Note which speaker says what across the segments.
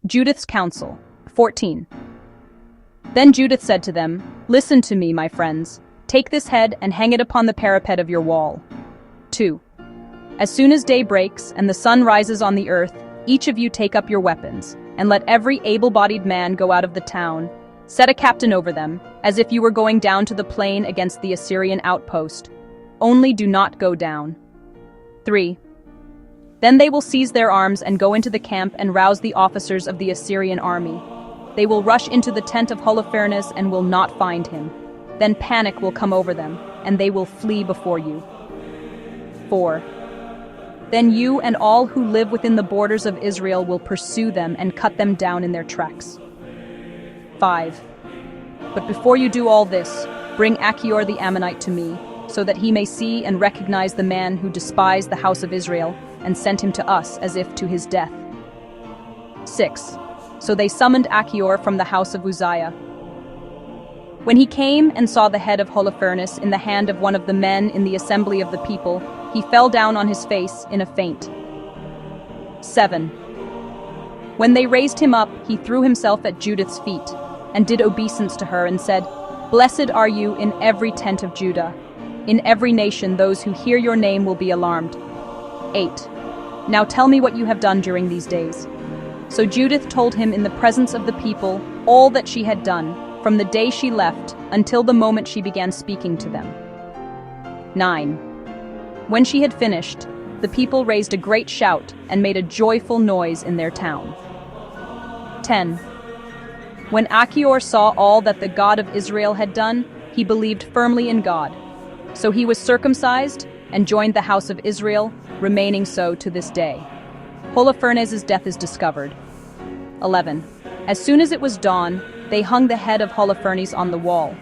Speaker 1: Judith's counsel. 14. Then Judith said to them, "Listen to me, my friends. Take this head and hang it upon the parapet of your wall." 2. As soon as day breaks and the sun rises on the earth, each of you take up your weapons, and let every able-bodied man go out of the town. Set a captain over them, as if you were going down to the plain against the Assyrian outpost. Only do not go down. 3. Then they will seize their arms and go into the camp and rouse the officers of the Assyrian army. They will rush into the tent of Holofernes and will not find him. Then panic will come over them, and they will flee before you. 4. Then you and all who live within the borders of Israel will pursue them and cut them down in their tracks. 5. But before you do all this, bring Achior the Ammonite to me, so that he may see and recognize the man who despised the house of Israel and sent him to us as if to his death. 6. So they summoned Achior from the house of Ozias. When he came and saw the head of Holofernes in the hand of one of the men in the assembly of the people, he fell down on his face in a faint. 7. When they raised him up, he threw himself at Judith's feet and did obeisance to her and said, "Blessed are you in every tent of Judah. In every nation those who hear your name will be alarmed." 8. Now tell me what you have done during these days. So Judith told him in the presence of the people all that she had done, from the day she left until the moment she began speaking to them. 9. When she had finished, the people raised a great shout and made a joyful noise in their town. 10. When Achior saw all that the God of Israel had done, he believed firmly in God. So he was circumcised and joined the house of Israel, remaining so to this day. Holofernes' death is discovered. 11. As soon as it was dawn, they hung the head of Holofernes on the wall.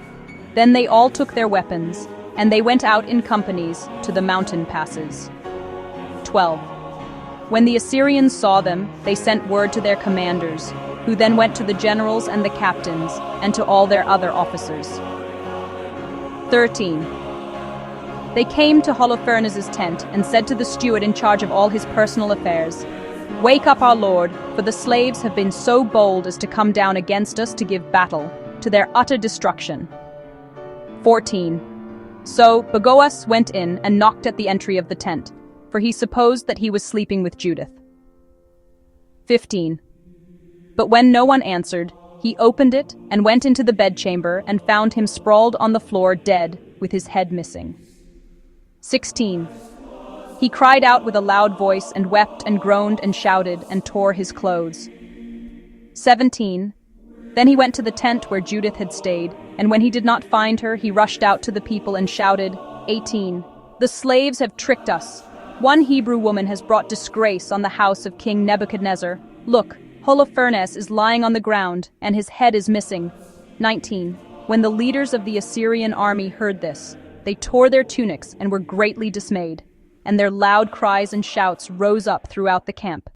Speaker 1: Then they all took their weapons, and they went out in companies to the mountain passes. 12. When the Assyrians saw them, they sent word to their commanders, who then went to the generals and the captains, and to all their other officers. 13. They came to Holofernes' tent and said to the steward in charge of all his personal affairs, "Wake up, our lord, for the slaves have been so bold as to come down against us to give battle, to their utter destruction." 14. So Ozias went in and knocked at the entry of the tent, for he supposed that he was sleeping with Judith. 15. But when no one answered, he opened it and went into the bedchamber and found him sprawled on the floor dead, with his head missing. 16. He cried out with a loud voice and wept and groaned and shouted and tore his clothes. 17. Then he went to the tent where Judith had stayed, and when he did not find her, he rushed out to the people and shouted. 18. The slaves have tricked us. One Hebrew woman has brought disgrace on the house of King Nebuchadnezzar. Look, Holofernes is lying on the ground, and his head is missing. 19. When the leaders of the Assyrian army heard this, they tore their tunics and were greatly dismayed, and their loud cries and shouts rose up throughout the camp.